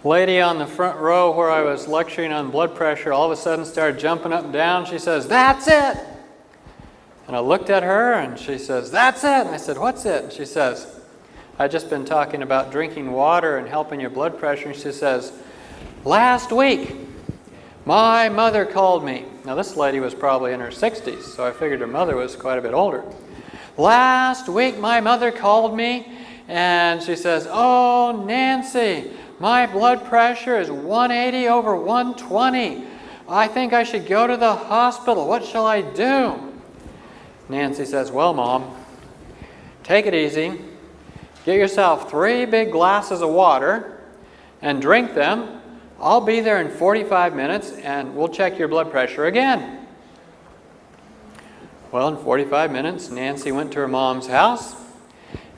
Lady on the front row where I was lecturing on blood pressure all of a sudden started jumping up and down. She says, "That's it!" And I looked at her and she says, "That's it!" And I said, "What's it?" And she says, "I've just been talking about drinking water and helping your blood pressure." And she says, "Last week, my mother called me." Now this lady was probably in her 60s, so I figured her mother was quite a bit older. "Last week, my mother called me and she says, 'Oh, Nancy, my blood pressure is 180 over 120. I think I should go to the hospital. What shall I do?'" Nancy says, "Well, Mom, take it easy. Get yourself 3 big glasses of water and drink them. I'll be there in 45 minutes and we'll check your blood pressure again." Well, in 45 minutes, Nancy went to her mom's house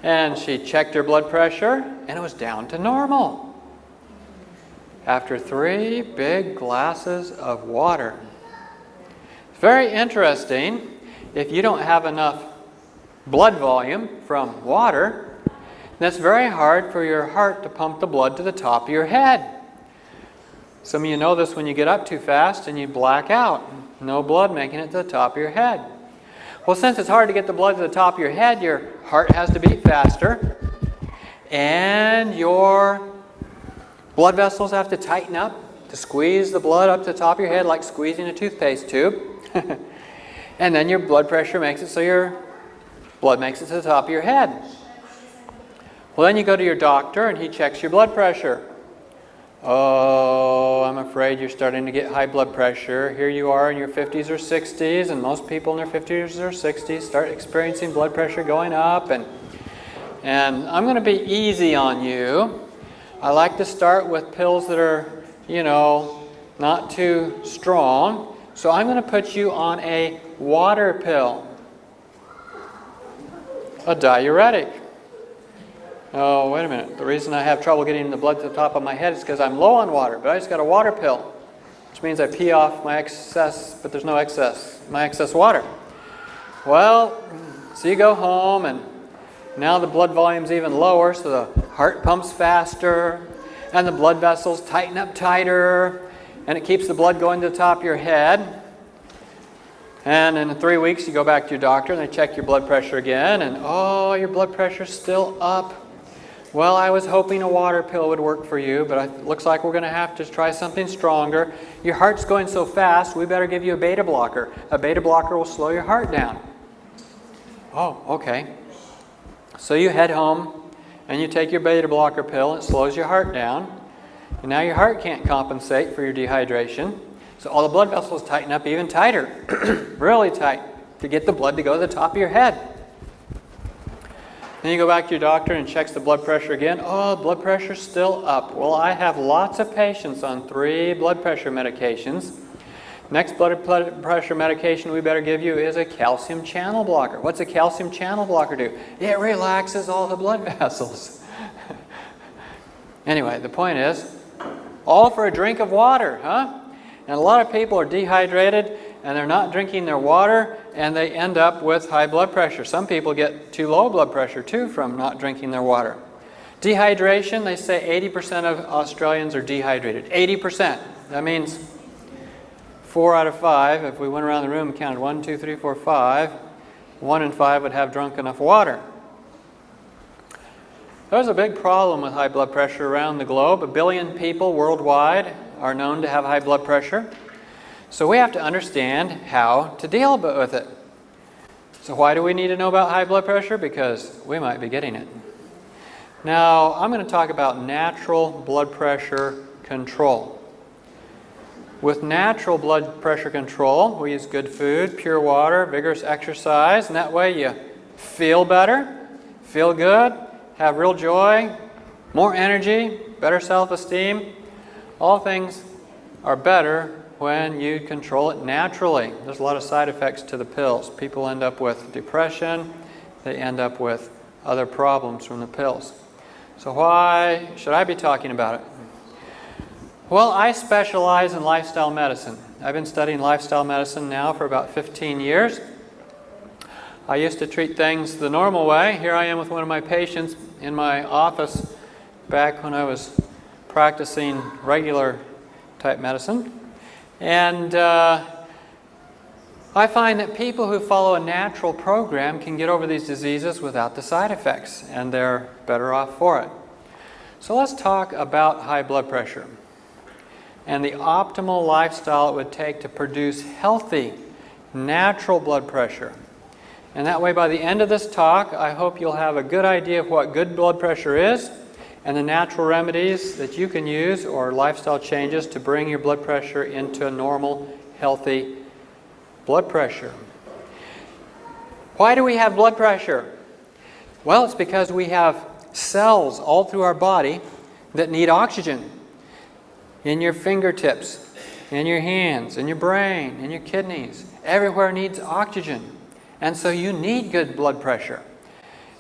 and she checked her blood pressure and it was down to normal after 3 big glasses of water. It's very interesting. If you don't have enough blood volume from water, then it's very hard for your heart to pump the blood to the top of your head. Some of you know this when you get up too fast and you black out. No blood making it to the top of your head. Well, since it's hard to get the blood to the top of your head, your heart has to beat faster and your blood vessels have to tighten up to squeeze the blood up to the top of your head like squeezing a toothpaste tube. And then your blood pressure makes it so your blood makes it to the top of your head. Well, then you go to your doctor and he checks your blood pressure. "Oh, I'm afraid you're starting to get high blood pressure. Here you are in your 50s or 60s, and most people in their 50s or 60s start experiencing blood pressure going up, and I'm going to be easy on you. I like to start with pills that are, not too strong. So I'm going to put you on a water pill, a diuretic." "Oh, wait a minute. The reason I have trouble getting the blood to the top of my head is because I'm low on water, but I just got a water pill, which means I pee off my excess, but there's no excess, my excess water." Well, so you go home and now the blood volume's even lower, so the heart pumps faster and the blood vessels tighten up tighter and it keeps the blood going to the top of your head. And in 3 weeks you go back to your doctor and they check your blood pressure again and, "Oh, your blood pressure's still up. Well, I was hoping a water pill would work for you, but it looks like we're going to have to try something stronger. Your heart's going so fast, we better give you a beta blocker. A beta blocker will slow your heart down." "Oh, okay." So you head home and you take your beta blocker pill. It slows your heart down. And now your heart can't compensate for your dehydration. So all the blood vessels tighten up even tighter, really tight, to get the blood to go to the top of your head. Then you go back to your doctor and checks the blood pressure again. "Oh, blood pressure's still up. Well, I have lots of patients on 3 blood pressure medications. Next blood pressure medication we better give you is a calcium channel blocker." "What's a calcium channel blocker do?" "It relaxes all the blood vessels." Anyway, the point is, all for a drink of water, huh? And a lot of people are dehydrated and they're not drinking their water and they end up with high blood pressure. Some people get too low blood pressure too from not drinking their water. Dehydration, they say 80% of Australians are dehydrated. 80%. That means 4 out of 5, if we went around the room and counted 1, 2, 3, 4, 5, 1 in 5 would have drunk enough water. There's a big problem with high blood pressure around the globe. 1 billion people worldwide are known to have high blood pressure. So we have to understand how to deal with it. So why do we need to know about high blood pressure? Because we might be getting it. Now, I'm going to talk about natural blood pressure control. With natural blood pressure control, we use good food, pure water, vigorous exercise, and that way you feel better, feel good, have real joy, more energy, better self-esteem. All things are better when you control it naturally. There's a lot of side effects to the pills. People end up with depression. They end up with other problems from the pills. So why should I be talking about it? Well, I specialize in lifestyle medicine. I've been studying lifestyle medicine now for about 15 years. I used to treat things the normal way. Here I am with one of my patients in my office back when I was practicing regular type medicine. And I find that people who follow a natural program can get over these diseases without the side effects, and they're better off for it. So let's talk about high blood pressure and the optimal lifestyle it would take to produce healthy, natural blood pressure. And that way, by the end of this talk, I hope you'll have a good idea of what good blood pressure is and the natural remedies that you can use or lifestyle changes to bring your blood pressure into a normal, healthy blood pressure. Why do we have blood pressure? Well, it's because we have cells all through our body that need oxygen. In your fingertips, in your hands, in your brain, in your kidneys. Everywhere needs oxygen. And so you need good blood pressure.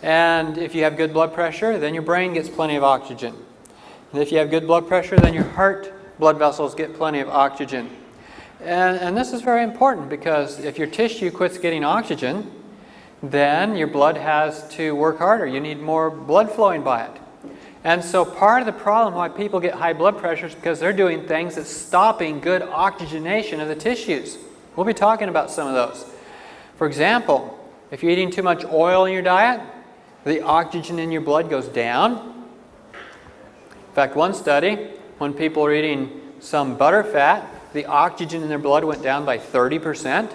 And if you have good blood pressure, then your brain gets plenty of oxygen. And if you have good blood pressure, then your heart blood vessels get plenty of oxygen. And this is very important because if your tissue quits getting oxygen, then your blood has to work harder. You need more blood flowing by it. And so part of the problem why people get high blood pressure is because they're doing things that's stopping good oxygenation of the tissues. We'll be talking about some of those. For example, if you're eating too much oil in your diet, the oxygen in your blood goes down. In fact, one study, when people were eating some butter fat, the oxygen in their blood went down by 30%.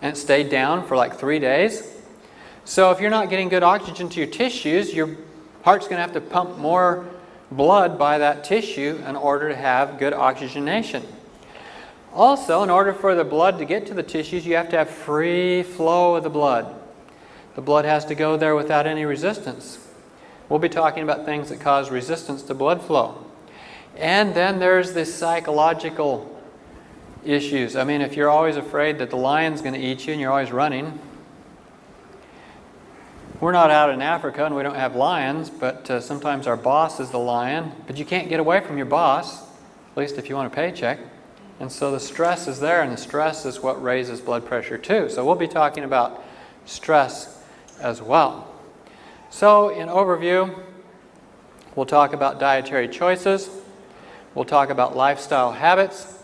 And it stayed down for like 3 days. So if you're not getting good oxygen to your tissues, your heart's going to have to pump more blood by that tissue in order to have good oxygenation. Also, in order for the blood to get to the tissues, you have to have free flow of the blood. The blood has to go there without any resistance. We'll be talking about things that cause resistance to blood flow. And then there's the psychological issues. I mean, if you're always afraid that the lion's going to eat you and you're always running. We're not out in Africa and we don't have lions, but sometimes our boss is the lion. But you can't get away from your boss, at least if you want a paycheck. And so the stress is there, and the stress is what raises blood pressure too. So we'll be talking about stress as well. So in overview, we'll talk about dietary choices, we'll talk about lifestyle habits,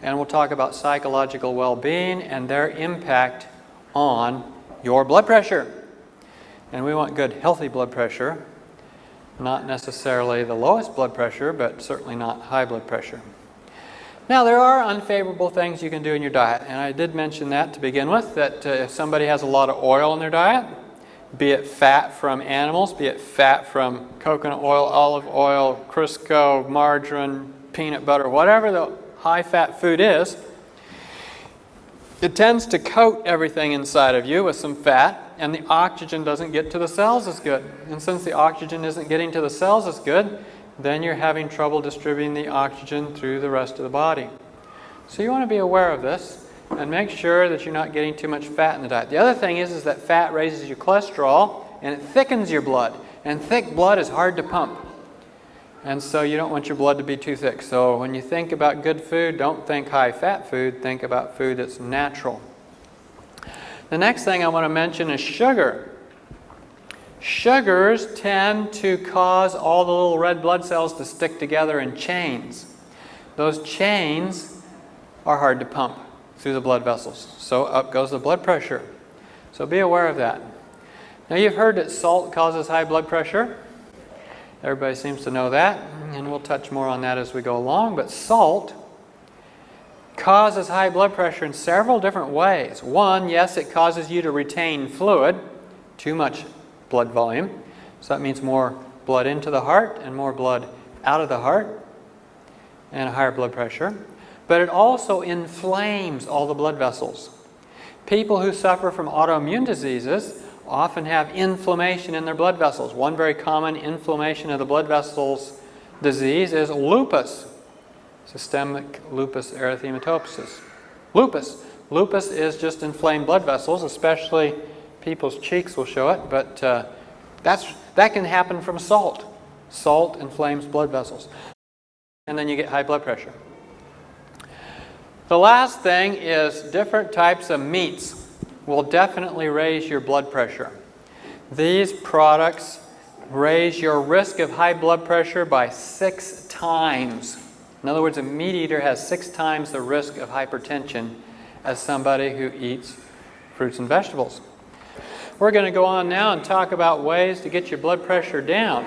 and we'll talk about psychological well-being and their impact on your blood pressure. And we want good, healthy blood pressure, not necessarily the lowest blood pressure, but certainly not high blood pressure. Now, there are unfavorable things you can do in your diet, and I did mention that to begin with, that if somebody has a lot of oil in their diet, be it fat from animals, be it fat from coconut oil, olive oil, Crisco, margarine, peanut butter, whatever the high-fat food is, it tends to coat everything inside of you with some fat, and the oxygen doesn't get to the cells as good. And since the oxygen isn't getting to the cells as good, then you're having trouble distributing the oxygen through the rest of the body. So you want to be aware of this and make sure that you're not getting too much fat in the diet. The other thing is that fat raises your cholesterol and it thickens your blood. And thick blood is hard to pump. And so you don't want your blood to be too thick. So when you think about good food, don't think high-fat food. Think about food that's natural. The next thing I want to mention is sugar. Sugars tend to cause all the little red blood cells to stick together in chains. Those chains are hard to pump through the blood vessels. So up goes the blood pressure. So be aware of that. Now you've heard that salt causes high blood pressure. Everybody seems to know that, and we'll touch more on that as we go along. But salt causes high blood pressure in several different ways. One, yes, it causes you to retain fluid, too much blood volume. So that means more blood into the heart and more blood out of the heart and a higher blood pressure. But it also inflames all the blood vessels. People who suffer from autoimmune diseases often have inflammation in their blood vessels. One very common inflammation of the blood vessels disease is lupus, systemic lupus erythematosus. Lupus is just inflamed blood vessels, especially people's cheeks will show it, but that can happen from salt. Salt inflames blood vessels. And then you get high blood pressure. The last thing is different types of meats will definitely raise your blood pressure. These products raise your risk of high blood pressure by 6 times. In other words, a meat eater has 6 times the risk of hypertension as somebody who eats fruits and vegetables. We're going to go on now and talk about ways to get your blood pressure down.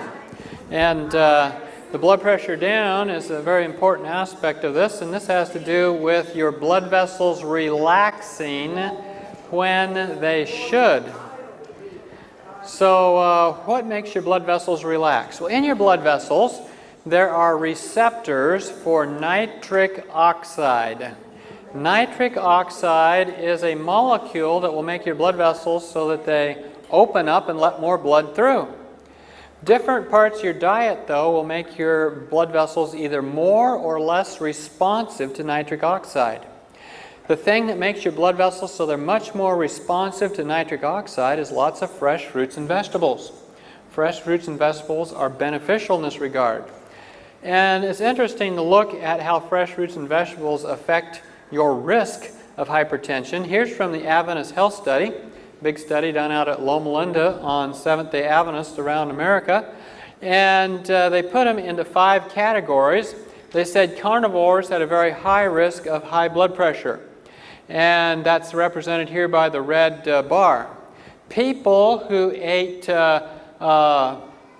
And the blood pressure down is a very important aspect of this, and this has to do with your blood vessels relaxing when they should. So what makes your blood vessels relax? Well, in your blood vessels, there are receptors for nitric oxide. Nitric oxide is a molecule that will make your blood vessels so that they open up and let more blood through. Different parts of your diet, though, will make your blood vessels either more or less responsive to nitric oxide. The thing that makes your blood vessels so they're much more responsive to nitric oxide is lots of fresh fruits and vegetables. Fresh fruits and vegetables are beneficial in this regard. And it's interesting to look at how fresh fruits and vegetables affect your risk of hypertension. Here's from the Adventist Health Study. Big study done out at Loma Linda on Seventh-day Adventists around America. And they put them into 5 categories. They said carnivores had a very high risk of high blood pressure. And that's represented here by the red bar. People who ate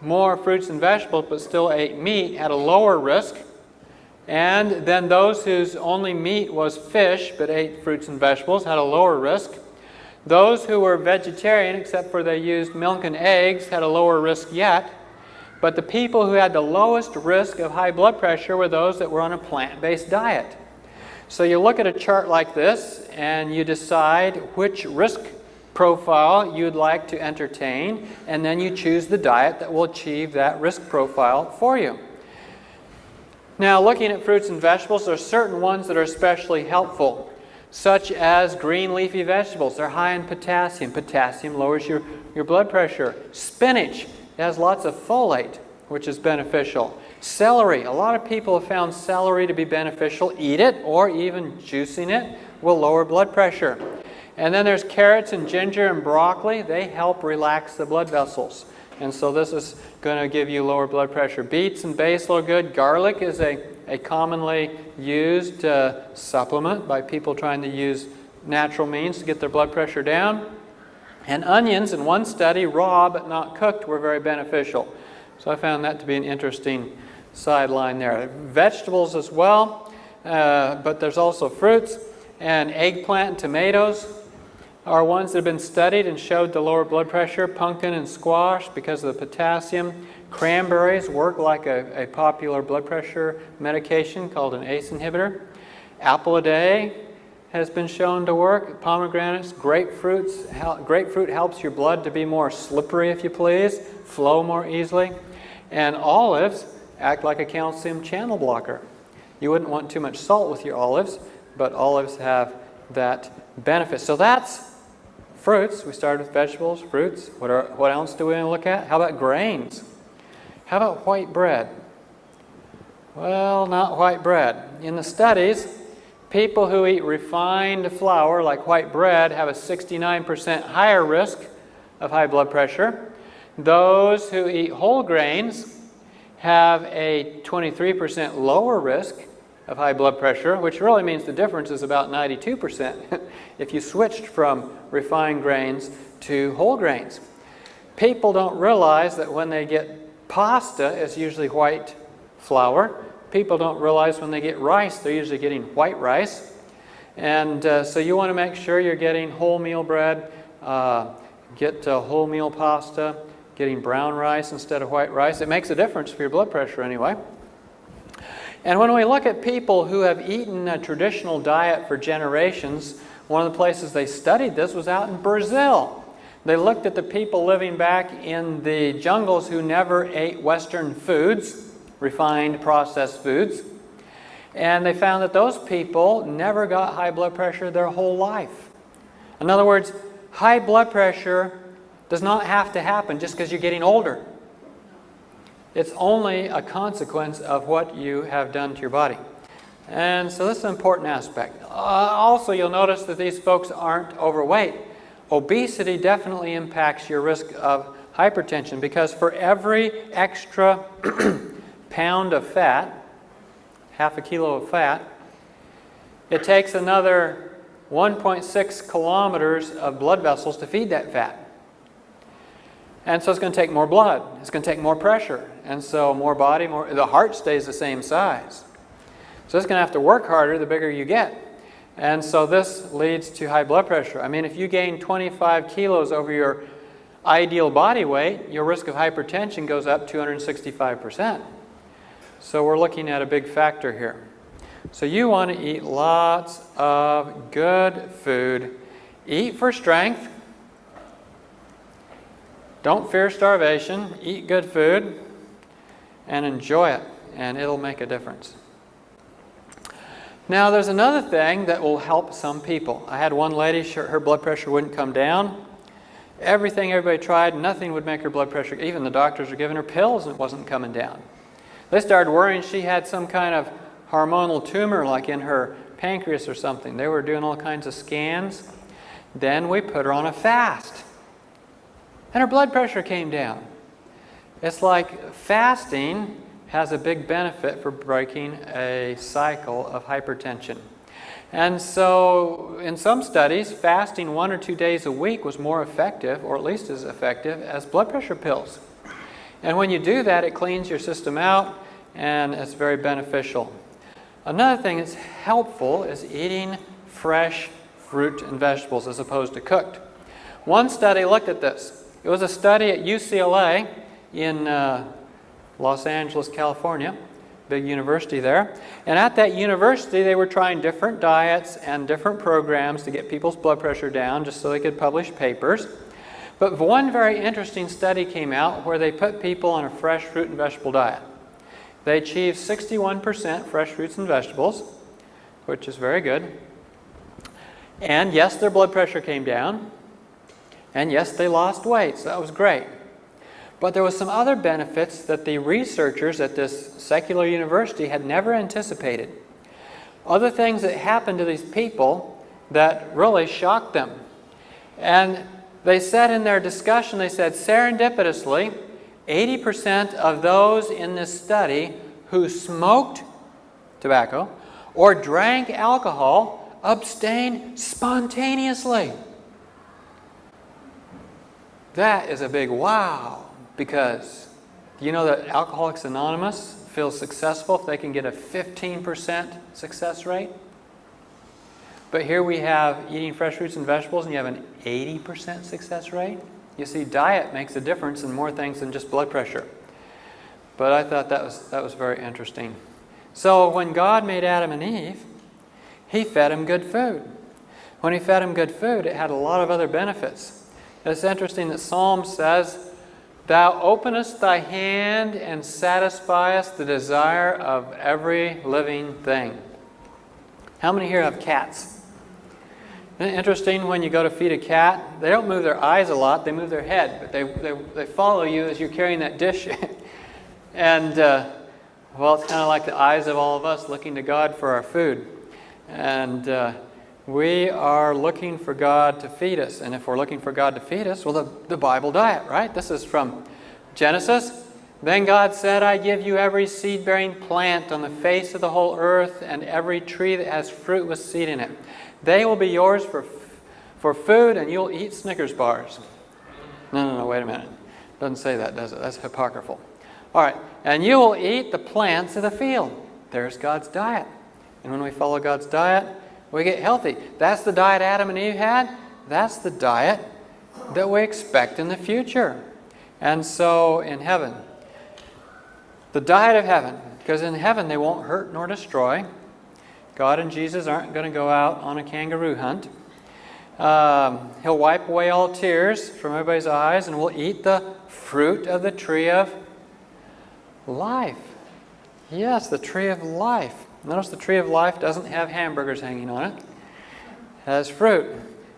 more fruits and vegetables but still ate meat had a lower risk. And then those whose only meat was fish but ate fruits and vegetables had a lower risk. Those who were vegetarian, except for they used milk and eggs, had a lower risk yet. But the people who had the lowest risk of high blood pressure were those that were on a plant-based diet. So you look at a chart like this and you decide which risk profile you'd like to entertain, and then you choose the diet that will achieve that risk profile for you. Now, looking at fruits and vegetables, there are certain ones that are especially helpful, such as green leafy vegetables. They're high in potassium. Potassium lowers your blood pressure. Spinach has lots of folate, which is beneficial. Celery. A lot of people have found celery to be beneficial. Eat it, or even juicing it will lower blood pressure. And then there's carrots and ginger and broccoli. They help relax the blood vessels. And so this is going to give you lower blood pressure. Beets and basil are good. Garlic is a commonly used supplement by people trying to use natural means to get their blood pressure down. And onions, in one study, raw but not cooked, were very beneficial. So I found that to be an interesting sideline there. Vegetables as well, but there's also fruits. And eggplant and tomatoes are ones that have been studied and showed the lower blood pressure. Pumpkin and squash because of the potassium. Cranberries work like a popular blood pressure medication called an ACE inhibitor. Apple a day has been shown to work. Pomegranates, grapefruits. Grapefruit helps your blood to be more slippery, if you please, flow more easily. And olives act like a calcium channel blocker. You wouldn't want too much salt with your olives, but olives have that benefit. So that's fruits. We started with vegetables, fruits. What else do we want to look at? How about grains? How about white bread? Well, not white bread. In the studies, people who eat refined flour like white bread have a 69% higher risk of high blood pressure. Those who eat whole grains have a 23% lower risk of high blood pressure, which really means the difference is about 92% if you switched from refined grains to whole grains. People don't realize that when they get pasta, it's usually white flour. People don't realize when they get rice, they're usually getting white rice. And so you want to make sure you're getting wholemeal bread, get wholemeal pasta, getting brown rice instead of white rice. It makes a difference for your blood pressure anyway. And when we look at people who have eaten a traditional diet for generations, one of the places they studied this was out in Brazil. They looked at the people living back in the jungles who never ate Western foods, refined processed foods, and they found that those people never got high blood pressure their whole life. In other words, high blood pressure does not have to happen just because you're getting older. It's only a consequence of what you have done to your body. And so this is an important aspect. Also, you'll notice that these folks aren't overweight. Obesity definitely impacts your risk of hypertension, because for every extra pound of fat, half a kilo of fat, it takes another 1.6 kilometers of blood vessels to feed that fat. And so it's going to take more blood. It's going to take more pressure. And so more body, the heart stays the same size. So it's going to have to work harder the bigger you get. And so this leads to high blood pressure. I mean, if you gain 25 kilos over your ideal body weight, your risk of hypertension goes up 265%. So we're looking at a big factor here. So you want to eat lots of good food. Eat for strength. Don't fear starvation. Eat good food and enjoy it, and it'll make a difference. Now, there's another thing that will help some people. I had one lady, her blood pressure wouldn't come down. Everything everybody tried, nothing would make her blood pressure. Even the doctors were giving her pills and it wasn't coming down. They started worrying she had some kind of hormonal tumor like in her pancreas or something. They were doing all kinds of scans. Then we put her on a fast. And her blood pressure came down. It's like fasting has a big benefit for breaking a cycle of hypertension. And so in some studies, fasting 1 or 2 days a week was more effective, or at least as effective, as blood pressure pills. And when you do that, it cleans your system out, and it's very beneficial. Another thing that's helpful is eating fresh fruit and vegetables as opposed to cooked. One study looked at this. It was a study at UCLA in Los Angeles, California, big university there. And at that university, they were trying different diets and different programs to get people's blood pressure down just so they could publish papers. But one very interesting study came out where they put people on a fresh fruit and vegetable diet. They achieved 61% fresh fruits and vegetables, which is very good. And yes, their blood pressure came down. And yes, they lost weight, so that was great. But there was some other benefits that the researchers at this secular university had never anticipated. Other things that happened to these people that really shocked them. And they said in their discussion, they said serendipitously, 80% of those in this study who smoked tobacco or drank alcohol abstained spontaneously. That is a big wow, because you know that Alcoholics Anonymous feels successful if they can get a 15% success rate? But here we have eating fresh fruits and vegetables and you have an 80% success rate. You see, diet makes a difference in more things than just blood pressure. But I thought that was very interesting. So when God made Adam and Eve, He fed them good food. When He fed them good food, it had a lot of other benefits. It's interesting that Psalm says, "Thou openest thy hand and satisfiest the desire of every living thing." How many here have cats? Isn't it interesting when you go to feed a cat? They don't move their eyes a lot, they move their head, but they follow you as you're carrying that dish. And, well, it's kind of like the eyes of all of us looking to God for our food. And we are looking for God to feed us. And if we're looking for God to feed us, well, the Bible diet, right? This is from Genesis. "Then God said, I give you every seed-bearing plant on the face of the whole earth, and every tree that has fruit with seed in it. They will be yours for food, and you'll eat Snickers bars." No, wait a minute. Doesn't say that, does it? That's apocryphal. All right. "And you will eat the plants of the field." There's God's diet. And when we follow God's diet, we get healthy. That's the diet Adam and Eve had. That's the diet that we expect in the future. And so in heaven, the diet of heaven, because in heaven they won't hurt nor destroy. God and Jesus aren't going to go out on a kangaroo hunt. He'll wipe away all tears from everybody's eyes, and we'll eat the fruit of the tree of life. Yes, the tree of life. Notice the tree of life doesn't have hamburgers hanging on it. It has fruit.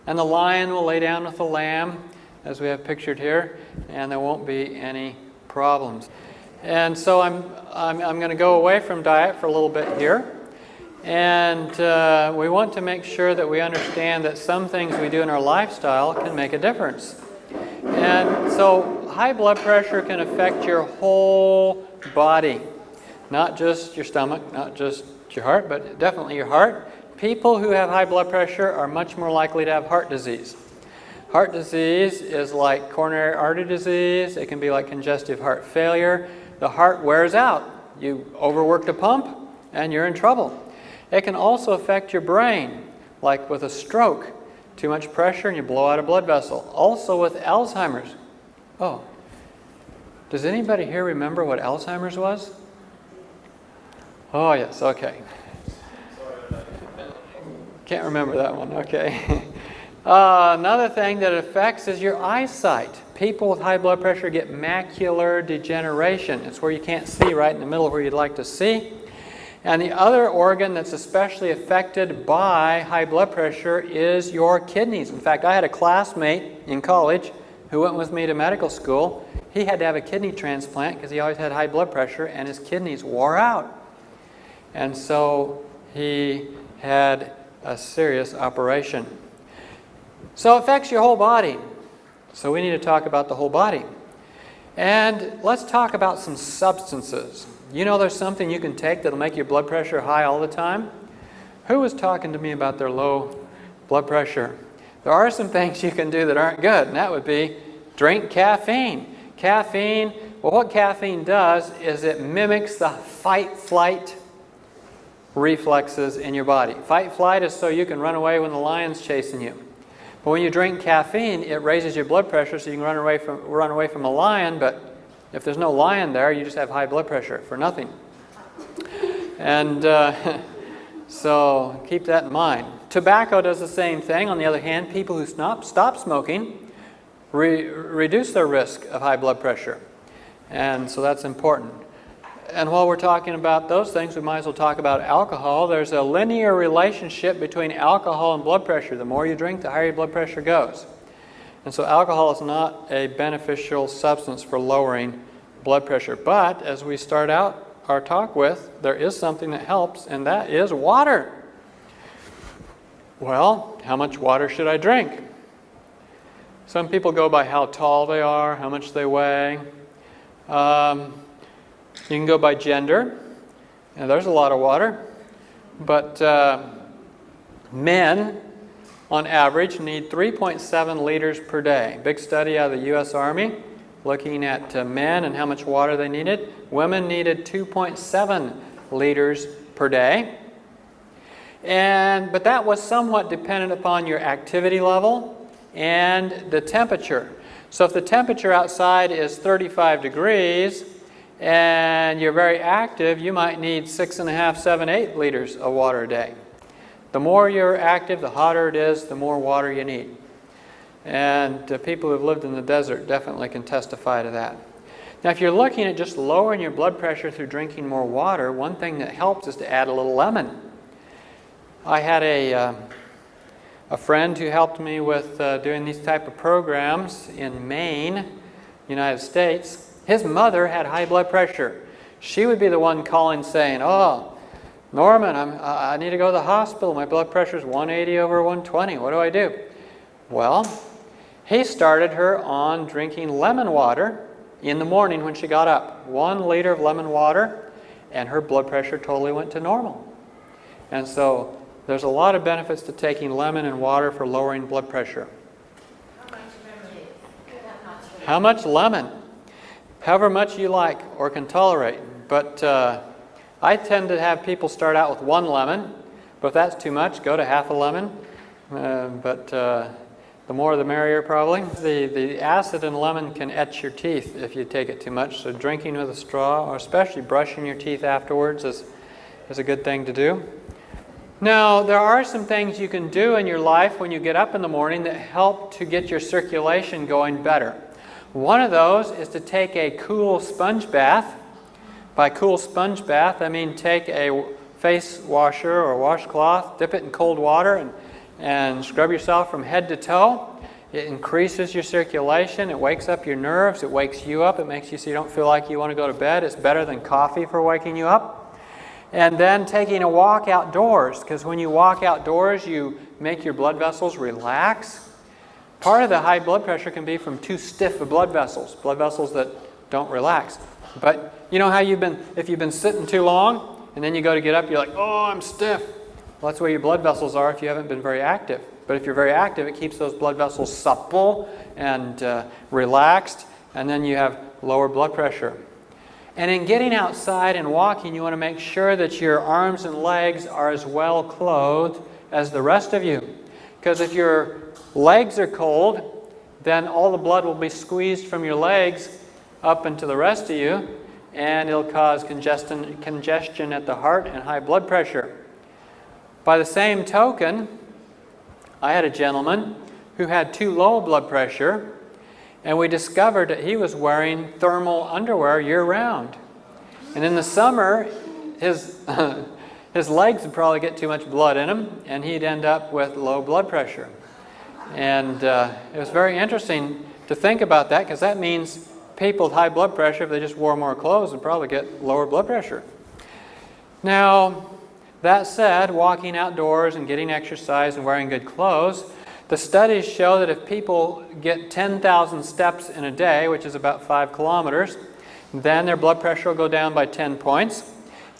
And the lion will lay down with the lamb, as we have pictured here, and there won't be any problems. And so I'm going to go away from diet for a little bit here. And we want to make sure that we understand that some things we do in our lifestyle can make a difference. And so high blood pressure can affect your whole body. Not just your stomach, not just your heart, but definitely your heart. People who have high blood pressure are much more likely to have heart disease. Heart disease is like coronary artery disease. It can be like congestive heart failure. The heart wears out. You overwork the pump and you're in trouble. It can also affect your brain, like with a stroke. Too much pressure and you blow out a blood vessel. Also with Alzheimer's. Oh, does anybody here remember what Alzheimer's was? Oh yes, okay. Can't remember that one, okay. Another thing that it affects is your eyesight. People with high blood pressure get macular degeneration. It's where you can't see right in the middle where you'd like to see. And the other organ that's especially affected by high blood pressure is your kidneys. In fact, I had a classmate in college who went with me to medical school. He had to have a kidney transplant because he always had high blood pressure and his kidneys wore out. And so he had a serious operation. So it affects your whole body. So we need to talk about the whole body. And let's talk about some substances. You know there's something you can take that'll make your blood pressure high all the time? Who was talking to me about their low blood pressure? There are some things you can do that aren't good, and that would be drink caffeine. Caffeine, well, what caffeine does is it mimics the fight-flight reflexes in your body. Fight-flight is so you can run away when the lion's chasing you. But when you drink caffeine, it raises your blood pressure so you can run away from a lion, but if there's no lion there, you just have high blood pressure for nothing. And so keep that in mind. Tobacco does the same thing. On the other hand, people who stop smoking reduce their risk of high blood pressure. And so that's important. And while we're talking about those things, we might as well talk about alcohol. There's a linear relationship between alcohol and blood pressure. The more you drink, the higher your blood pressure goes. And so alcohol is not a beneficial substance for lowering blood pressure. But as we start out our talk with, there is something that helps, and that is water. Well, how much water should I drink? Some people go by how tall they are, how much they weigh. You can go by gender. And there's a lot of water. But men, on average, need 3.7 liters per day. Big study out of the U.S. Army looking at men and how much water they needed. Women needed 2.7 liters per day. But that was somewhat dependent upon your activity level and the temperature. So if the temperature outside is 35 degrees and you're very active, you might need 6.5, 7, 8 liters of water a day. The more you're active, the hotter it is, the more water you need. And people who have lived in the desert definitely can testify to that. Now, if you're looking at just lowering your blood pressure through drinking more water, one thing that helps is to add a little lemon. I had a friend who helped me with doing these type of programs in Maine, United States. His mother had high blood pressure. She would be the one calling saying, "Oh, Norman, I need to go to the hospital. My blood pressure is 180 over 120. What do I do?" Well, he started her on drinking lemon water in the morning when she got up. 1 liter of lemon water, and her blood pressure totally went to normal. And so there's a lot of benefits to taking lemon and water for lowering blood pressure. How much lemon? However much you like or can tolerate. But I tend to have people start out with 1 lemon. But if that's too much, go to half a lemon. The more the merrier, probably. The acid in lemon can etch your teeth if you take it too much. So drinking with a straw, or especially brushing your teeth afterwards, is a good thing to do. Now, there are some things you can do in your life when you get up in the morning that help to get your circulation going better. One of those is to take a cool sponge bath. By cool sponge bath, I mean take a face washer or washcloth, dip it in cold water, and scrub yourself from head to toe. It increases your circulation. It wakes up your nerves. It wakes you up. It makes you so you don't feel like you want to go to bed. It's better than coffee for waking you up. And then taking a walk outdoors, because when you walk outdoors, you make your blood vessels relax. Part of the high blood pressure can be from too stiff of blood vessels that don't relax. But you know how if you've been sitting too long and then you go to get up, you're like, oh, I'm stiff. Well, that's where your blood vessels are if you haven't been very active. But if you're very active, it keeps those blood vessels supple and relaxed, and then you have lower blood pressure. And in getting outside and walking, you want to make sure that your arms and legs are as well clothed as the rest of you. Because if your legs are cold, then all the blood will be squeezed from your legs up into the rest of you, and it'll cause congestion at the heart and high blood pressure. By the same token, I had a gentleman who had too low blood pressure, and we discovered that he was wearing thermal underwear year-round. And in the summer, his legs would probably get too much blood in him, and he'd end up with low blood pressure. And it was very interesting to think about that, because that means people with high blood pressure, if they just wore more clothes, would probably get lower blood pressure. Now, that said, walking outdoors and getting exercise and wearing good clothes, the studies show that if people get 10,000 steps in a day, which is about 5 kilometers, then their blood pressure will go down by 10 points.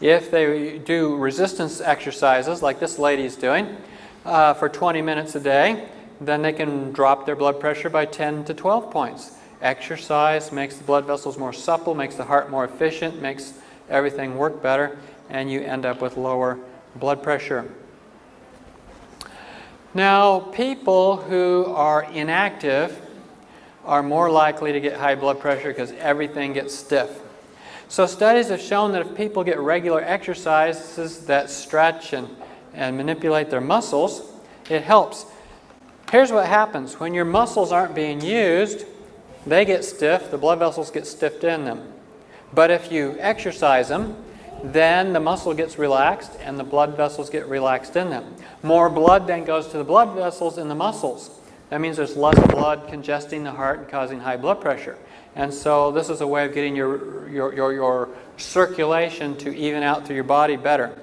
If they do resistance exercises, like this lady's doing, for 20 minutes a day, then they can drop their blood pressure by 10 to 12 points. Exercise makes the blood vessels more supple, makes the heart more efficient, makes everything work better, and you end up with lower blood pressure. Now, people who are inactive are more likely to get high blood pressure because everything gets stiff. So studies have shown that if people get regular exercises that stretch and manipulate their muscles, it helps. Here's what happens. When your muscles aren't being used, they get stiff, the blood vessels get stiffed in them. But if you exercise them, then the muscle gets relaxed and the blood vessels get relaxed in them. More blood then goes to the blood vessels in the muscles. That means there's less blood congesting the heart and causing high blood pressure. And so this is a way of getting your circulation to even out through your body better.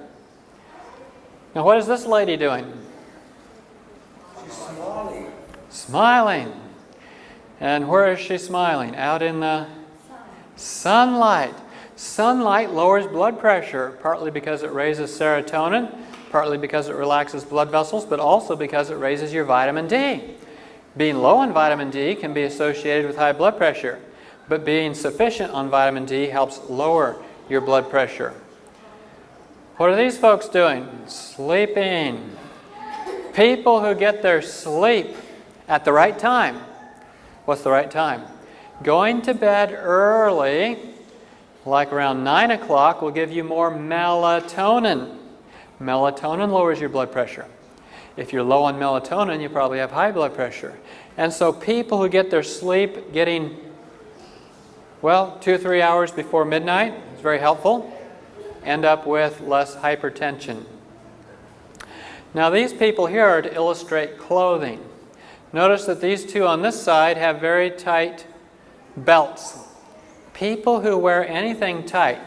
Now, what is this lady doing? She's smiling. Smiling. And where is she smiling? Out in the sunlight. Sunlight lowers blood pressure, partly because it raises serotonin, partly because it relaxes blood vessels, but also because it raises your vitamin D. Being low on vitamin D can be associated with high blood pressure, but being sufficient on vitamin D helps lower your blood pressure. What are these folks doing? Sleeping. People who get their sleep at the right time. What's the right time? Going to bed early, like around 9 o'clock, will give you more melatonin. Melatonin lowers your blood pressure. If you're low on melatonin, you probably have high blood pressure. And so people who get their sleep getting, 2 or 3 hours before midnight, it's very helpful, end up with less hypertension. Now these people here are to illustrate clothing. Notice that these two on this side have very tight belts. People who wear anything tight,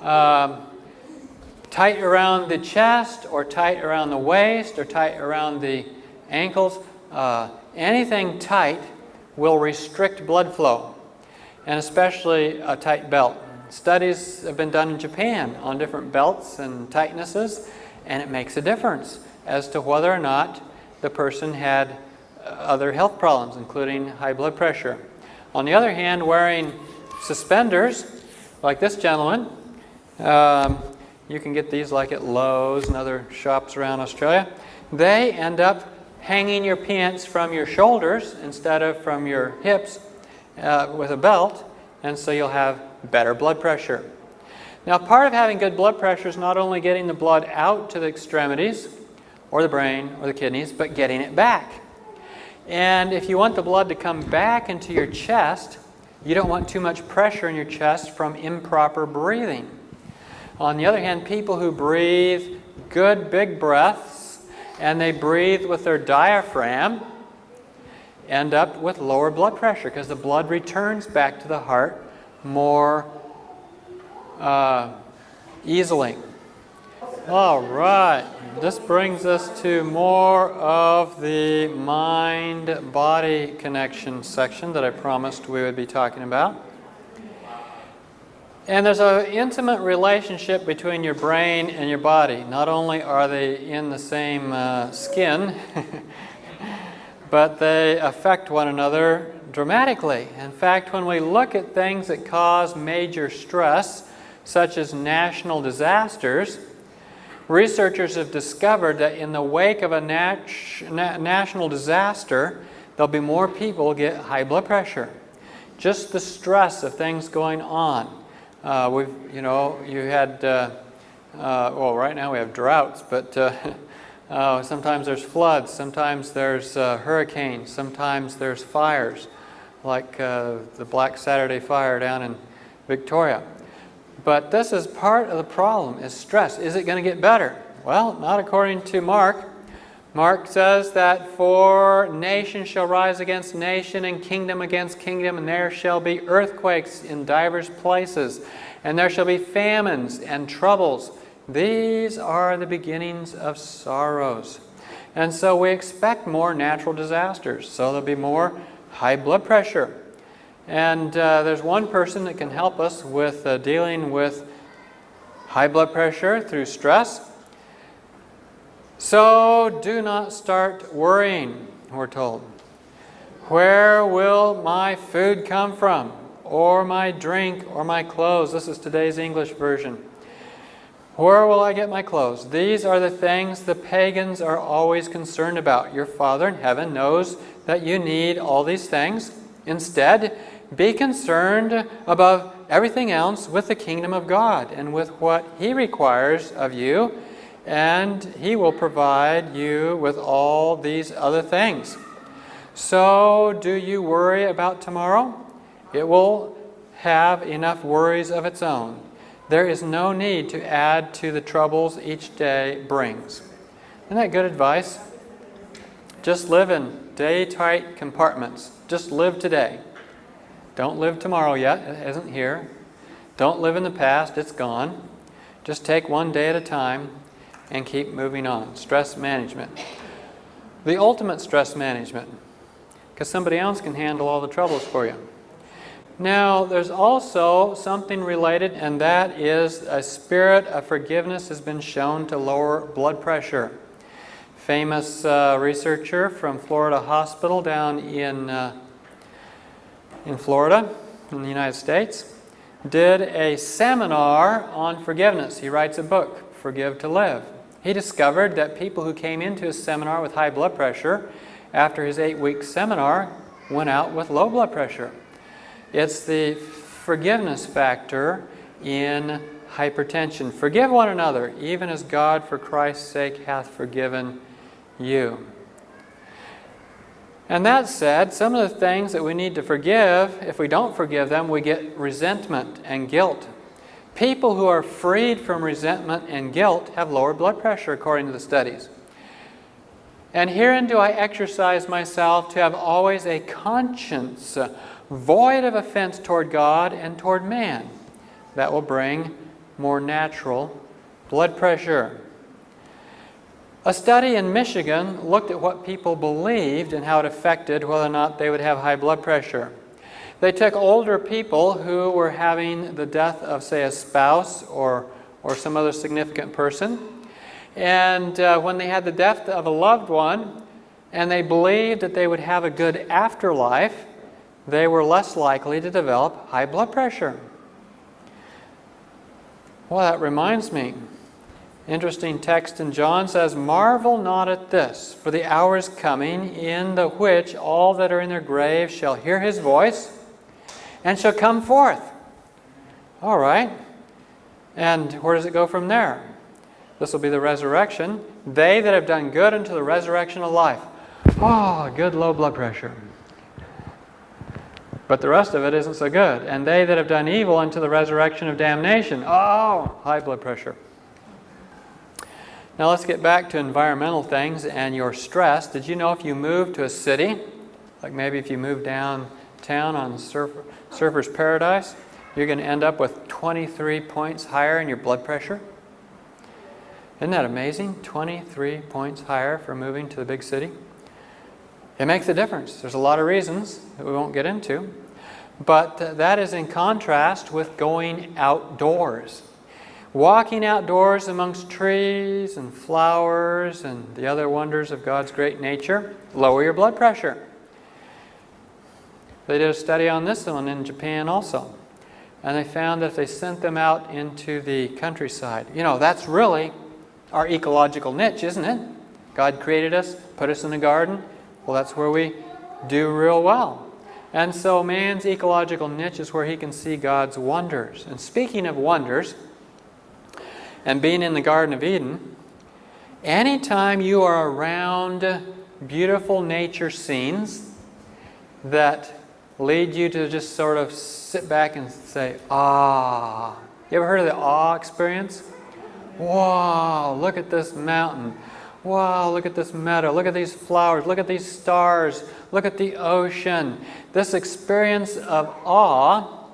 tight around the chest or tight around the waist or tight around the ankles, anything tight will restrict blood flow, and especially a tight belt. Studies have been done in Japan on different belts and tightnesses, and it makes a difference as to whether or not the person had other health problems, including high blood pressure. On the other hand, wearing suspenders, like this gentleman, you can get these like at Lowe's and other shops around Australia. They end up hanging your pants from your shoulders instead of from your hips with a belt, and so you'll have better blood pressure. Now, part of having good blood pressure is not only getting the blood out to the extremities or the brain or the kidneys, but getting it back. And if you want the blood to come back into your chest, you don't want too much pressure in your chest from improper breathing. On the other hand, people who breathe good big breaths and they breathe with their diaphragm end up with lower blood pressure because the blood returns back to the heart more easily. All right. This brings us to more of the mind-body connection section that I promised we would be talking about. And there's an intimate relationship between your brain and your body. Not only are they in the same skin, but they affect one another dramatically. In fact, when we look at things that cause major stress, such as national disasters, researchers have discovered that in the wake of a national disaster, there'll be more people get high blood pressure. Just the stress of things going on. You had, right now we have droughts, but sometimes there's floods, sometimes there's hurricanes, sometimes there's fires, like the Black Saturday fire down in Victoria. But this is part of the problem, is stress. Is it going to get better? Well, not according to Mark. Mark says that for nation shall rise against nation and kingdom against kingdom, and there shall be earthquakes in divers places, and there shall be famines and troubles. These are the beginnings of sorrows. And so we expect more natural disasters. So there'll be more high blood pressure. And there's one person that can help us with dealing with high blood pressure through stress. So do not start worrying, we're told. Where will my food come from? Or my drink, or my clothes? This is today's English version. Where will I get my clothes? These are the things the pagans are always concerned about. Your Father in heaven knows that you need all these things. Instead, be concerned above everything else with the kingdom of God and with what He requires of you, and He will provide you with all these other things. So, do you worry about tomorrow? It will have enough worries of its own. There is no need to add to the troubles each day brings. Isn't that good advice? Just live in day-tight compartments. Just live today. Don't live tomorrow yet. It isn't here. Don't live in the past. It's gone. Just take one day at a time and keep moving on. Stress management. The ultimate stress management. Because somebody else can handle all the troubles for you. Now, there's also something related, and that is a spirit of forgiveness has been shown to lower blood pressure. Famous researcher from Florida Hospital down in Florida, in the United States, did a seminar on forgiveness. He writes a book, Forgive to Live. He discovered that people who came into his seminar with high blood pressure, after his 8-week seminar, went out with low blood pressure. It's the forgiveness factor in hypertension. Forgive one another, even as God for Christ's sake hath forgiven you. And that said, some of the things that we need to forgive, if we don't forgive them, we get resentment and guilt. People who are freed from resentment and guilt have lower blood pressure, according to the studies. And herein do I exercise myself to have always a conscience void of offense toward God and toward man. That will bring more natural blood pressure. A study in Michigan looked at what people believed and how it affected whether or not they would have high blood pressure. They took older people who were having the death of, say, a spouse or some other significant person, and when they had the death of a loved one and they believed that they would have a good afterlife, they were less likely to develop high blood pressure. Well, that reminds me. Interesting text in John says, Marvel not at this, for the hour is coming in the which all that are in their graves shall hear His voice and shall come forth. All right. And where does it go from there? This will be the resurrection. They that have done good unto the resurrection of life. Oh, good low blood pressure. But the rest of it isn't so good. And they that have done evil unto the resurrection of damnation. Oh, high blood pressure. Now let's get back to environmental things and your stress. Did you know if you move to a city, like maybe if you move downtown on Surfer's Paradise, you're going to end up with 23 points higher in your blood pressure? Isn't that amazing? 23 points higher for moving to the big city. It makes a difference. There's a lot of reasons that we won't get into. But that is in contrast with going outdoors. Walking outdoors amongst trees and flowers and the other wonders of God's great nature, lower your blood pressure. They did a study on this one in Japan also. And they found that if they sent them out into the countryside, that's really our ecological niche, isn't it? God created us, put us in the garden. Well, that's where we do real well. And so man's ecological niche is where he can see God's wonders. And speaking of wonders, and being in the Garden of Eden, anytime you are around beautiful nature scenes that lead you to just sort of sit back and say, ah. You ever heard of the awe experience? Wow, look at this mountain. Wow, look at this meadow. Look at these flowers. Look at these stars. Look at the ocean. This experience of awe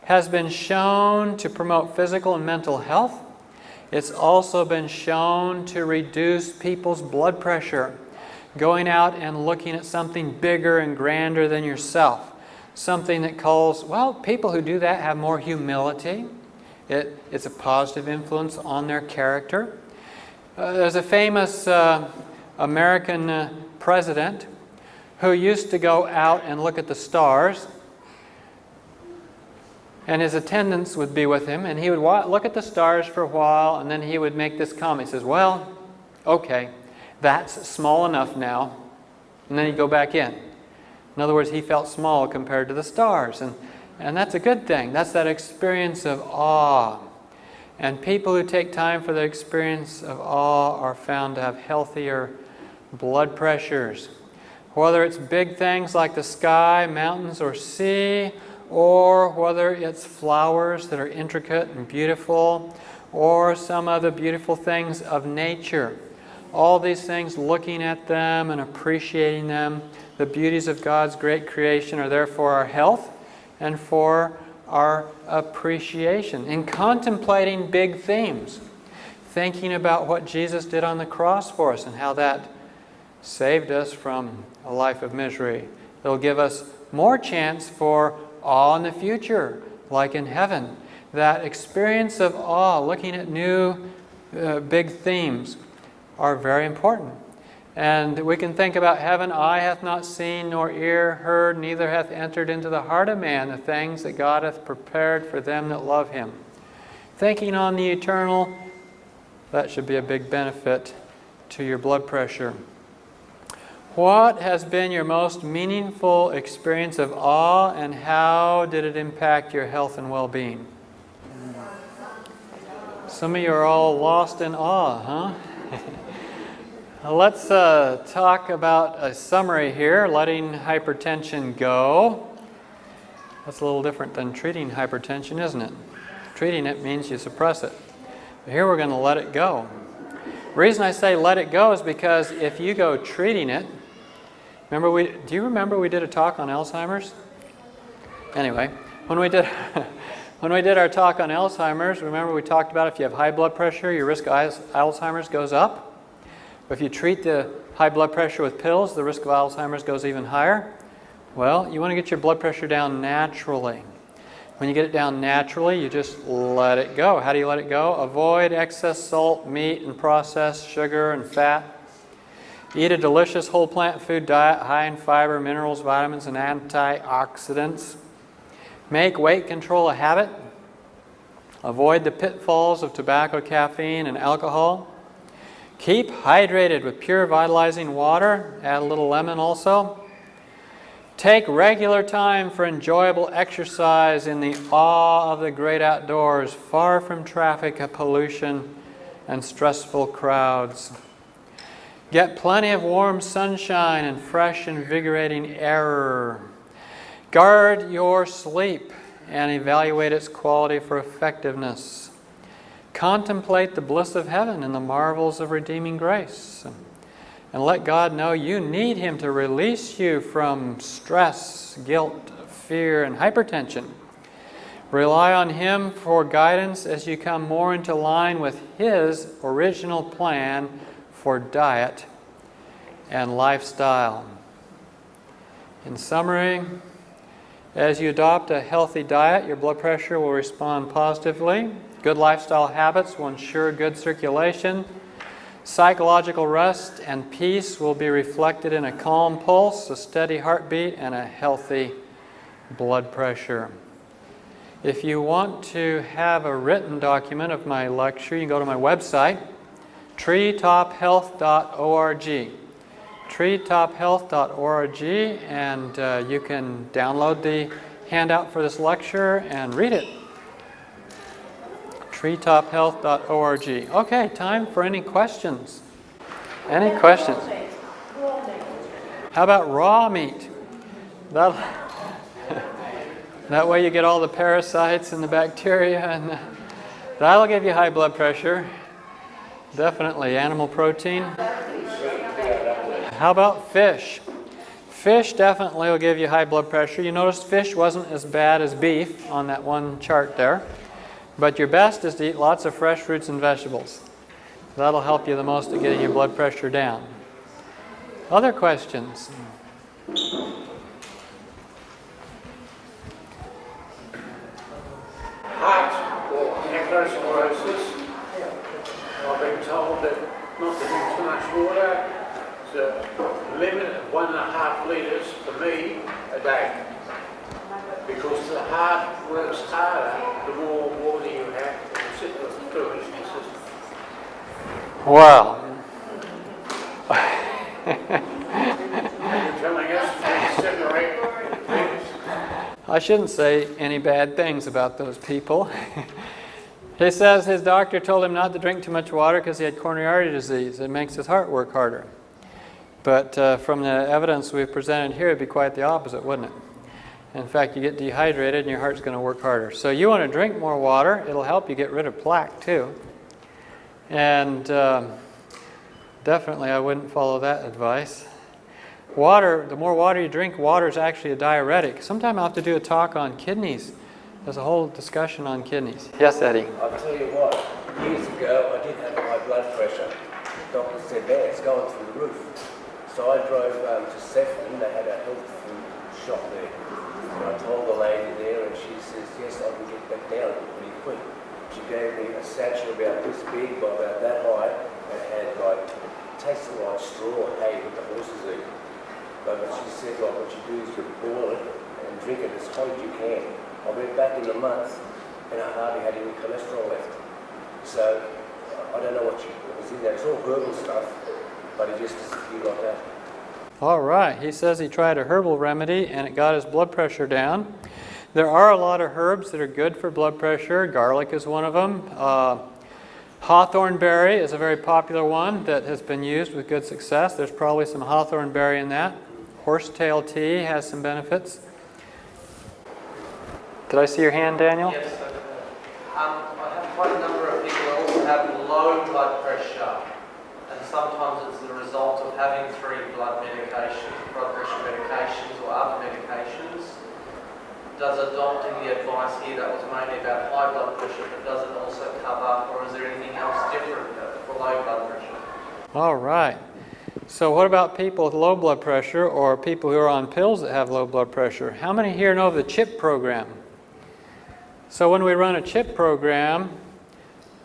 has been shown to promote physical and mental health. It's also been shown to reduce people's blood pressure. Going out and looking at something bigger and grander than yourself. Something that calls, people who do that have more humility. It's a positive influence on their character. There's a famous American president who used to go out and look at the stars. And his attendants would be with him, and he would look at the stars for a while, and then he would make this comment. He says, okay, that's small enough now. And then he'd go back in. In other words, he felt small compared to the stars. And that's a good thing. That's that experience of awe. And people who take time for the experience of awe are found to have healthier blood pressures. Whether it's big things like the sky, mountains, or sea, or whether it's flowers that are intricate and beautiful, or some other beautiful things of nature. All these things, looking at them and appreciating them, the beauties of God's great creation are there for our health and for our appreciation. In contemplating big themes, thinking about what Jesus did on the cross for us and how that saved us from a life of misery. It'll give us more chance for awe in the future, like in heaven. That experience of awe, looking at new big themes, are very important. And we can think about heaven. Eye hath not seen, nor ear heard, neither hath entered into the heart of man the things that God hath prepared for them that love Him. Thinking on the eternal, that should be a big benefit to your blood pressure. What has been your most meaningful experience of awe, and how did it impact your health and well-being? Some of you are all lost in awe, huh? Let's talk about a summary here, letting hypertension go. That's a little different than treating hypertension, isn't it? Treating it means you suppress it. But here we're going to let it go. The reason I say let it go is because if you go treating it, do you remember we did a talk on Alzheimer's? Anyway, when we did our talk on Alzheimer's, remember we talked about if you have high blood pressure, your risk of Alzheimer's goes up. If you treat the high blood pressure with pills, the risk of Alzheimer's goes even higher. Well, you want to get your blood pressure down naturally. When you get it down naturally, you just let it go. How do you let it go? Avoid excess salt, meat, and processed sugar and fat. Eat a delicious whole plant food diet high in fiber, minerals, vitamins, and antioxidants. Make weight control a habit. Avoid the pitfalls of tobacco, caffeine, and alcohol. Keep hydrated with pure vitalizing water. Add a little lemon also. Take regular time for enjoyable exercise in the awe of the great outdoors, far from traffic, pollution, and stressful crowds. Get plenty of warm sunshine and fresh, invigorating air. Guard your sleep and evaluate its quality for effectiveness. Contemplate the bliss of heaven and the marvels of redeeming grace. And let God know you need Him to release you from stress, guilt, fear, and hypertension. Rely on Him for guidance as you come more into line with His original plan for diet and lifestyle. In summary, as you adopt a healthy diet, your blood pressure will respond positively. Good lifestyle habits will ensure good circulation. Psychological rest and peace will be reflected in a calm pulse, a steady heartbeat, and a healthy blood pressure. If you want to have a written document of my lecture, you can go to my website, treetophealth.org. treetophealth.org, and you can download the handout for this lecture and read it. treetophealth.org. Okay, time for any questions. Any questions? How about raw meat? That way you get all the parasites and the bacteria, and that'll give you high blood pressure. Definitely. Animal protein. How about fish? Fish definitely will give you high blood pressure. You notice fish wasn't as bad as beef on that one chart there. But your best is to eat lots of fresh fruits and vegetables. That'll help you the most at getting your blood pressure down. Other questions? Heart or atherosclerosis. I've been told that not to drink too much water. It's a limit of 1.5 litres for me a day. Because the heart works harder the more water you have to sit with the fluids in the system. Wow. You're telling us to separate things. I shouldn't say any bad things about those people. He says his doctor told him not to drink too much water because he had coronary artery disease. It makes his heart work harder. But from the evidence we've presented here, it'd be quite the opposite, wouldn't it? In fact, you get dehydrated and your heart's going to work harder. So you want to drink more water. It'll help you get rid of plaque too. And definitely I wouldn't follow that advice. Water, the more water you drink, water is actually a diuretic. Sometime I'll have to do a talk on kidneys. There's a whole discussion on kidneys. Yes, Eddie? I'll tell you what, years ago I did have high blood pressure. The doctor said, man, it's going through the roof. So I drove to Sefton. They had a health food shop there. And I told the lady there, and she says, yes, I can get that down pretty quick. She gave me a satchel about this big, by about that high, and it had like, tasted like straw hay with the horses eat. But she said, like, what you do is you boil it and drink it as hot as you can. I went back in a month, and I hardly had any cholesterol left. So I don't know what was in there. It's all herbal stuff, but it just disappeared like that. All right. He says he tried a herbal remedy and it got his blood pressure down. There are a lot of herbs that are good for blood pressure. Garlic is one of them. Hawthorn berry is a very popular one that has been used with good success. There's probably some hawthorn berry in that. Horsetail tea has some benefits. Did I see your hand, Daniel? Yes, I have quite a number of people who also have low blood pressure, and sometimes it's the result of having 3 blood pressure medications or other medications. Does adopting the advice here that was mainly about high blood pressure, but does it also cover, or is there anything else different for low blood pressure? All right. So what about people with low blood pressure or people who are on pills that have low blood pressure? How many here know of the CHIP program? So when we run a CHIP program,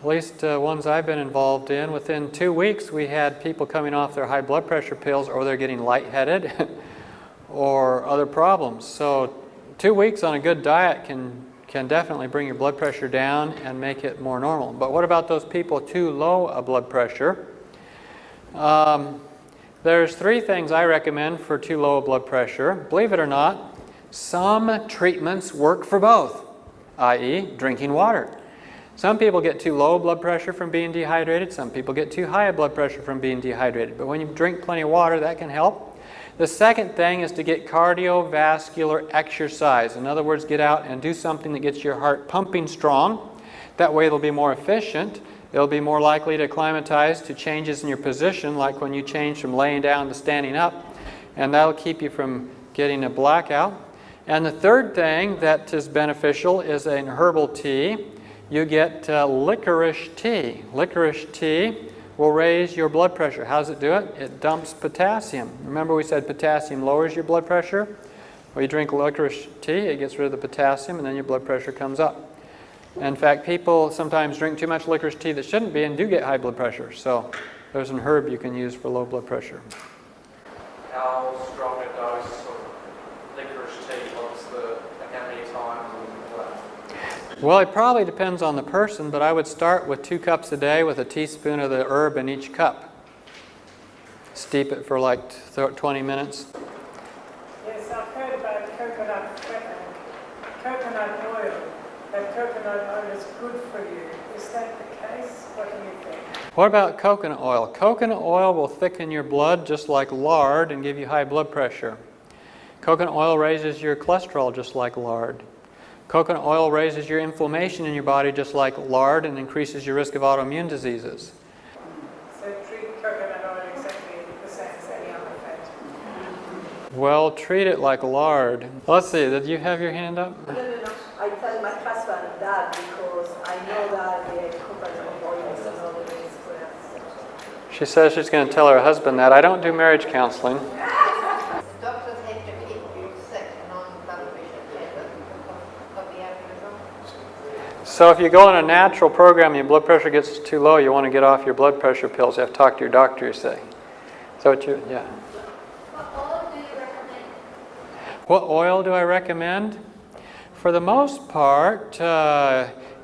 at least ones I've been involved in, within 2 weeks we had people coming off their high blood pressure pills, or they're getting lightheaded or other problems. So 2 weeks on a good diet can definitely bring your blood pressure down and make it more normal. But what about those people too low a blood pressure? There's 3 things I recommend for too low a blood pressure. Believe it or not, some treatments work for both, i.e. drinking water. Some people get too low blood pressure from being dehydrated. Some people get too high blood pressure from being dehydrated. But when you drink plenty of water, that can help. The second thing is to get cardiovascular exercise. In other words, get out and do something that gets your heart pumping strong. That way it'll be more efficient. It'll be more likely to acclimatize to changes in your position, like when you change from laying down to standing up. And that'll keep you from getting a blackout. And the third thing that is beneficial is an herbal tea. You get licorice tea. Licorice tea will raise your blood pressure. How does it do it? It dumps potassium. Remember we said potassium lowers your blood pressure? Well, you drink licorice tea, it gets rid of the potassium, and then your blood pressure comes up. In fact, people sometimes drink too much licorice tea that shouldn't be and do get high blood pressure. So there's an herb you can use for low blood pressure. How strong a dose of licorice tea? What's how many times and all that? Well, it probably depends on the person, but I would start with 2 cups a day with a teaspoon of the herb in each cup. Steep it for like 20 minutes. Yes, I've heard about coconut oil. That coconut oil is good for you. Is that the case? What do you think? What about coconut oil? Coconut oil will thicken your blood just like lard and give you high blood pressure. Coconut oil raises your cholesterol just like lard. Coconut oil raises your inflammation in your body just like lard and increases your risk of autoimmune diseases. So treat coconut oil exactly the same as any other fat. Well, treat it like lard. Let's see, did you have your hand up? No. I tell my husband that because I know that the coconut oil is not the best for us. She says she's going to tell her husband that. I don't do marriage counseling. Doctors hate to keep you sick and on blood pressure of the abdomen. So if you go on a natural program and your blood pressure gets too low, you want to get off your blood pressure pills. You have to talk to your doctor, you say. Is that what you, yeah. What oil do you recommend? What oil do I recommend? For the most part,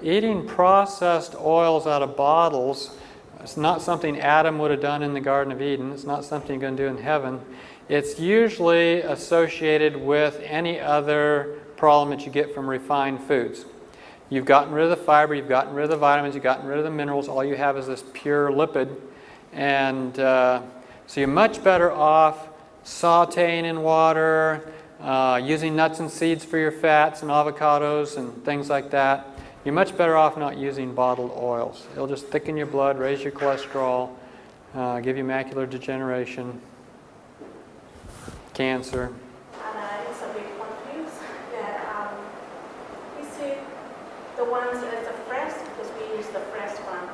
eating processed oils out of bottles is not something Adam would have done in the Garden of Eden. It's not something you're going to do in heaven. It's usually associated with any other problem that you get from refined foods. You've gotten rid of the fiber, you've gotten rid of the vitamins, you've gotten rid of the minerals. All you have is this pure lipid. And so you're much better off sauteing in water, using nuts and seeds for your fats and avocados and things like that. You're much better off not using bottled oils. It'll just thicken your blood, raise your cholesterol, give you macular degeneration, cancer. And I was a bit confused that is it the ones that are fresh, because we use the fresh one,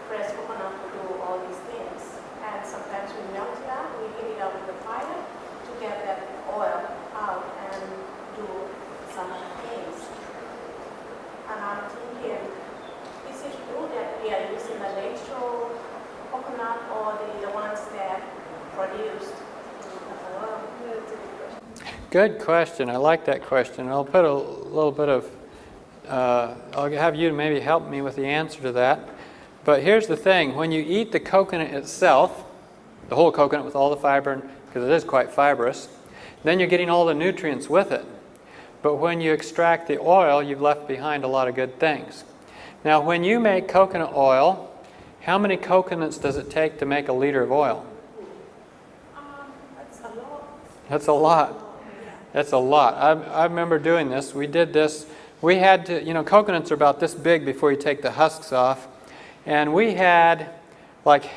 fresh coconut to do all these things. And sometimes we melt it up, we heat it up with the fire to get that oil out and do some other things. And I'm thinking, is it true that we are using the natural coconut or the ones that produced oil? Good question. I like that question. I'll put a little bit of, I'll have you maybe help me with the answer to that. But here's the thing. When you eat the coconut itself, the whole coconut with all the fiber, because it is quite fibrous, then you're getting all the nutrients with it. But when you extract the oil, you've left behind a lot of good things. Now, when you make coconut oil, how many coconuts does it take to make a liter of oil? That's a lot. That's a lot. That's a lot. I remember doing this. We did this. We had to, coconuts are about this big before you take the husks off. And we had like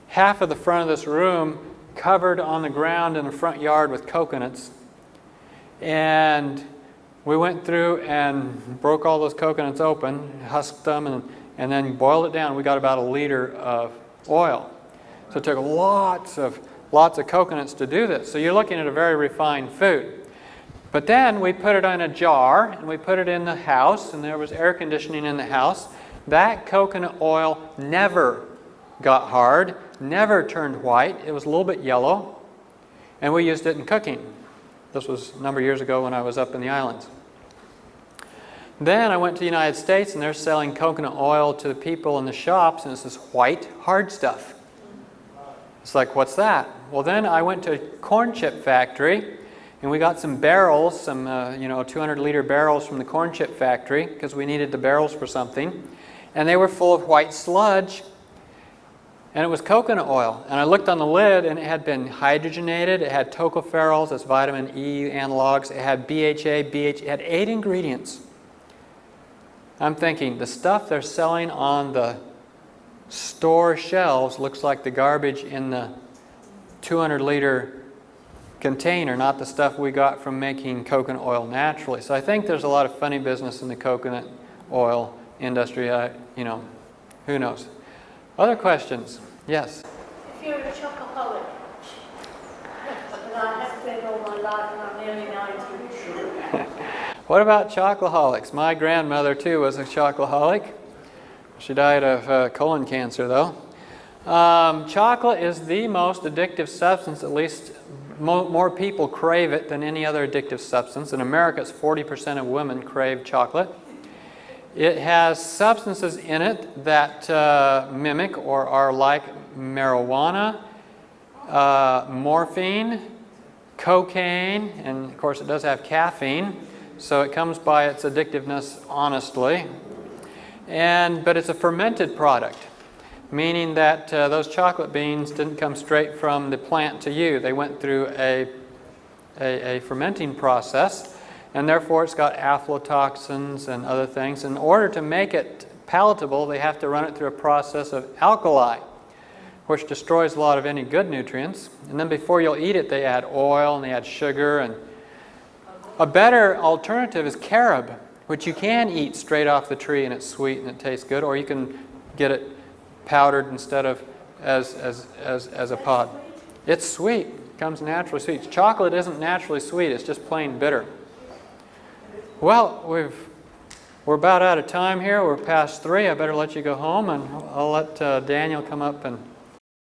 half of the front of this room covered on the ground in the front yard with coconuts. And we went through and broke all those coconuts open, husked them, and then boiled it down. We got about a liter of oil. So it took lots of coconuts to do this. So you're looking at a very refined food. But then we put it in a jar, and we put it in the house, and there was air conditioning in the house. That coconut oil never got hard, never turned white. It was a little bit yellow, and we used it in cooking. This was a number of years ago when I was up in the islands. Then I went to the United States, and they're selling coconut oil to the people in the shops, and it's this white, hard stuff. It's like, what's that? Well, then I went to a corn chip factory, and we got some barrels, some 200-liter barrels from the corn chip factory, because we needed the barrels for something. And they were full of white sludge, and it was coconut oil. And I looked on the lid, and it had been hydrogenated. It had tocopherols, that's vitamin E analogs. It had BHA, it had 8 ingredients. I'm thinking, the stuff they're selling on the store shelves looks like the garbage in the 200-liter container, not the stuff we got from making coconut oil naturally. So I think there's a lot of funny business in the coconut oil industry. You know, who knows? Other questions? Yes. If you're a chocoholic, and I have been all my life, and I'm nearly 90. What about chocoholics? My grandmother too was a chocoholic. She died of colon cancer though. Chocolate is the most addictive substance, at least more people crave it than any other addictive substance. In America, it's 40% of women crave chocolate. It has substances in it that mimic or are like marijuana, morphine, cocaine, and of course it does have caffeine, so it comes by its addictiveness honestly. But it's a fermented product, meaning that those chocolate beans didn't come straight from the plant to you. They went through a fermenting process, and therefore it's got aflatoxins and other things. In order to make it palatable, they have to run it through a process of alkali, which destroys a lot of any good nutrients. And then before you'll eat it, they add oil and they add sugar. And a better alternative is carob, which you can eat straight off the tree and it's sweet and it tastes good, or you can get it powdered instead of as a pod. It's sweet. It comes naturally sweet. Chocolate isn't naturally sweet. It's just plain bitter. Well, we're about out of time here. We're past 3. I better let you go home, and I'll let Daniel come up and